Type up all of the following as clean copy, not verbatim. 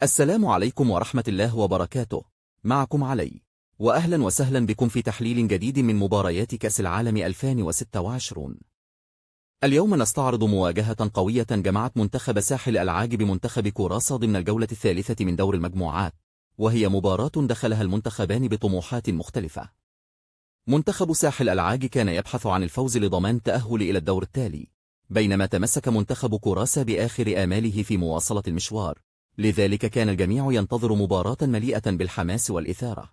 السلام عليكم ورحمة الله وبركاته. معكم علي، وأهلا وسهلا بكم في تحليل جديد من مباريات كأس العالم 2026. اليوم نستعرض مواجهة قوية جمعت منتخب ساحل العاج بمنتخب كوراسا ضمن الجولة الثالثة من دور المجموعات، وهي مباراة دخلها المنتخبان بطموحات مختلفة. منتخب ساحل العاج كان يبحث عن الفوز لضمان التأهل إلى الدور التالي، بينما تمسك منتخب كوراسا بآخر آماله في مواصلة المشوار، لذلك كان الجميع ينتظر مباراة مليئة بالحماس والإثارة.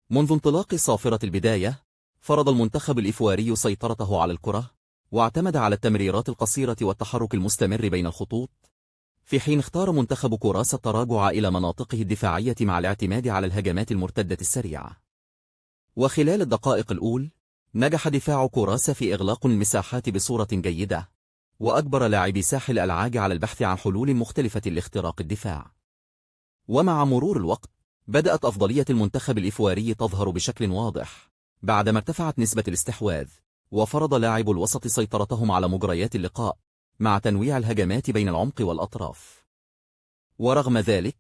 منذ انطلاق صافرة البداية، فرض المنتخب الإيفواري سيطرته على الكرة، واعتمد على التمريرات القصيرة والتحرك المستمر بين الخطوط، في حين اختار منتخب كوراسا التراجع إلى مناطقه الدفاعية مع الاعتماد على الهجمات المرتدة السريعة. وخلال الدقائق الأولى، نجح دفاع كوراسا في إغلاق المساحات بصورة جيدة، وأجبر لاعبي ساحل العاج على البحث عن حلول مختلفة لاختراق الدفاع. ومع مرور الوقت، بدأت أفضلية المنتخب الإيفواري تظهر بشكل واضح، بعدما ارتفعت نسبة الاستحواذ، وفرض لاعب الوسط سيطرتهم على مجريات اللقاء، مع تنويع الهجمات بين العمق والأطراف. ورغم ذلك،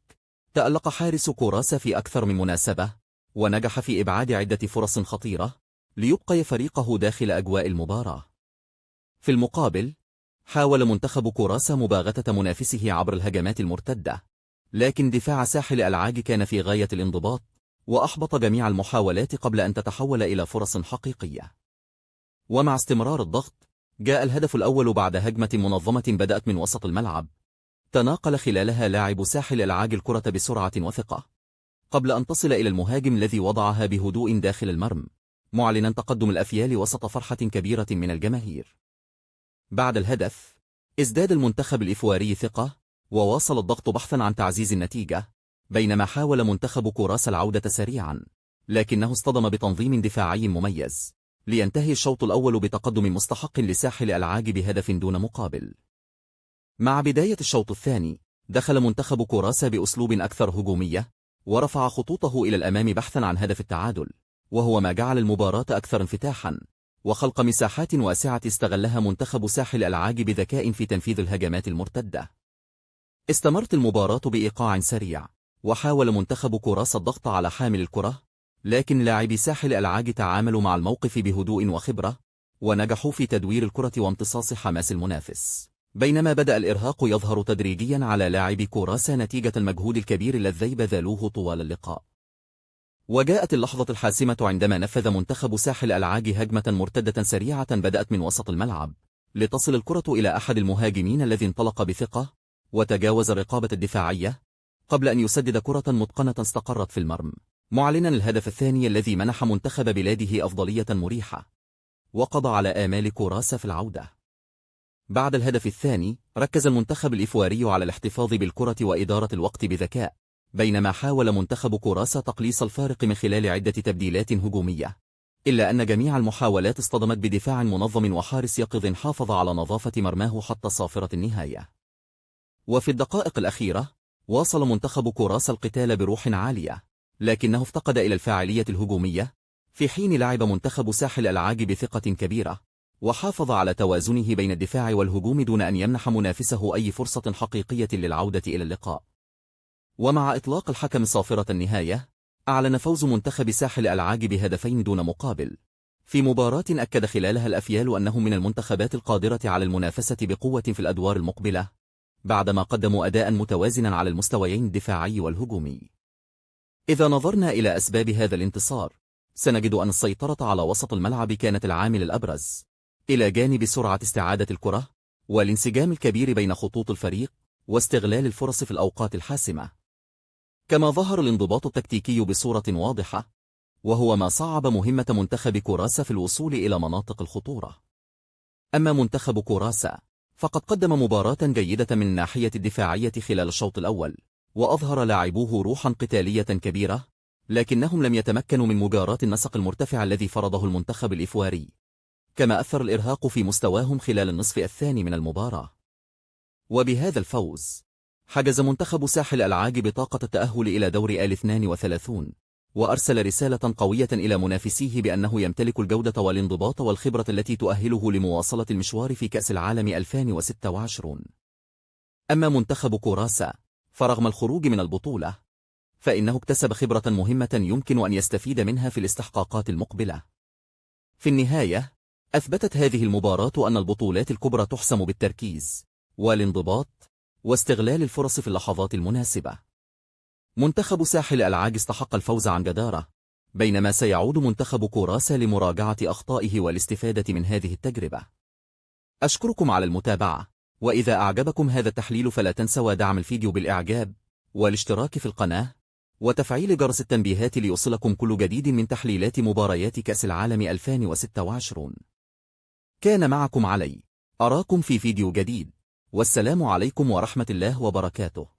تألق حارس كوراسا في أكثر من مناسبة، ونجح في إبعاد عدة فرص خطيرة، ليبقي فريقه داخل أجواء المباراة. في المقابل، حاول منتخب كوراسا مباغتة منافسه عبر الهجمات المرتدة، لكن دفاع ساحل العاج كان في غاية الانضباط، وأحبط جميع المحاولات قبل أن تتحول إلى فرص حقيقية. ومع استمرار الضغط، جاء الهدف الأول بعد هجمة منظمة بدأت من وسط الملعب، تناقل خلالها لاعب ساحل العاج الكرة بسرعة وثقة، قبل أن تصل إلى المهاجم الذي وضعها بهدوء داخل المرمى، معلنا تقدم الأفيال وسط فرحة كبيرة من الجماهير. بعد الهدف، ازداد المنتخب الإيفواري ثقة، وواصل الضغط بحثا عن تعزيز النتيجة، بينما حاول منتخب كوراسا العودة سريعا، لكنه اصطدم بتنظيم دفاعي مميز، لينتهي الشوط الأول بتقدم مستحق لساحل العاج بهدف دون مقابل. مع بداية الشوط الثاني، دخل منتخب كوراسا بأسلوب أكثر هجومية، ورفع خطوطه إلى الأمام بحثا عن هدف التعادل، وهو ما جعل المباراة أكثر انفتاحا، وخلق مساحات واسعة استغلها منتخب ساحل العاج بذكاء في تنفيذ الهجمات المرتدة. استمرت المباراة بإيقاع سريع، وحاول منتخب كوراسا الضغط على حامل الكرة، لكن لاعبي ساحل العاج تعاملوا مع الموقف بهدوء وخبرة، ونجحوا في تدوير الكرة وامتصاص حماس المنافس، بينما بدأ الإرهاق يظهر تدريجيا على لاعبي كوراسا نتيجة المجهود الكبير الذي بذلوه طوال اللقاء. وجاءت اللحظة الحاسمة عندما نفذ منتخب ساحل العاج هجمة مرتدة سريعة بدأت من وسط الملعب، لتصل الكرة إلى أحد المهاجمين الذي انطلق بثقة، وتجاوز الرقابة الدفاعية، قبل أن يسدد كرة متقنة استقرت في المرمى، معلنا الهدف الثاني الذي منح منتخب بلاده أفضلية مريحة، وقضى على آمال كوراسا في العودة. بعد الهدف الثاني، ركز المنتخب الإيفواري على الاحتفاظ بالكرة وإدارة الوقت بذكاء، بينما حاول منتخب كوراسا تقليص الفارق من خلال عدة تبديلات هجومية، إلا أن جميع المحاولات اصطدمت بدفاع منظم وحارس يقظ حافظ على نظافة مرماه حتى صافرة النهاية. وفي الدقائق الأخيرة، واصل منتخب كوراسا القتال بروح عالية، لكنه افتقد إلى الفاعلية الهجومية، في حين لعب منتخب ساحل العاج بثقة كبيرة، وحافظ على توازنه بين الدفاع والهجوم دون أن يمنح منافسه أي فرصة حقيقية للعودة إلى اللقاء. ومع إطلاق الحكم صافرة النهاية، أعلن فوز منتخب ساحل العاج بهدفين دون مقابل، في مباراة أكد خلالها الأفيال أنهم من المنتخبات القادرة على المنافسة بقوة في الأدوار المقبلة، بعدما قدموا أداء متوازنا على المستويين الدفاعي والهجومي. إذا نظرنا إلى أسباب هذا الانتصار، سنجد أن السيطرة على وسط الملعب كانت العامل الأبرز، إلى جانب سرعة استعادة الكرة، والانسجام الكبير بين خطوط الفريق، واستغلال الفرص في الأوقات الحاسمة. كما ظهر الانضباط التكتيكي بصورة واضحة، وهو ما صعب مهمة منتخب كوراسا في الوصول إلى مناطق الخطورة. أما منتخب كوراسا، فقد قدم مباراة جيدة من الناحية الدفاعية خلال الشوط الأول، وأظهر لاعبوه روحا قتالية كبيرة، لكنهم لم يتمكنوا من مجاراة النسق المرتفع الذي فرضه المنتخب الإيفواري، كما أثر الإرهاق في مستواهم خلال النصف الثاني من المباراة. وبهذا الفوز، حجز منتخب ساحل العاج بطاقة التأهل إلى دور آل 32، وأرسل رسالة قوية إلى منافسيه بأنه يمتلك الجودة والانضباط والخبرة التي تؤهله لمواصلة المشوار في كأس العالم 2026. أما منتخب كوراسا، فرغم الخروج من البطولة فإنه اكتسب خبرة مهمة يمكن أن يستفيد منها في الاستحقاقات المقبلة. في النهاية أثبتت هذه المباراة أن البطولات الكبرى تحسم بالتركيز والانضباط واستغلال الفرص في اللحظات المناسبة. منتخب ساحل العاج استحق الفوز عن جدارة، بينما سيعود منتخب كوراسا لمراجعة أخطائه والاستفادة من هذه التجربة. أشكركم على المتابعة، وإذا أعجبكم هذا التحليل فلا تنسوا دعم الفيديو بالإعجاب والاشتراك في القناة وتفعيل جرس التنبيهات ليوصلكم كل جديد من تحليلات مباريات كأس العالم 2026. كان معكم علي، أراكم في فيديو جديد، والسلام عليكم ورحمة الله وبركاته.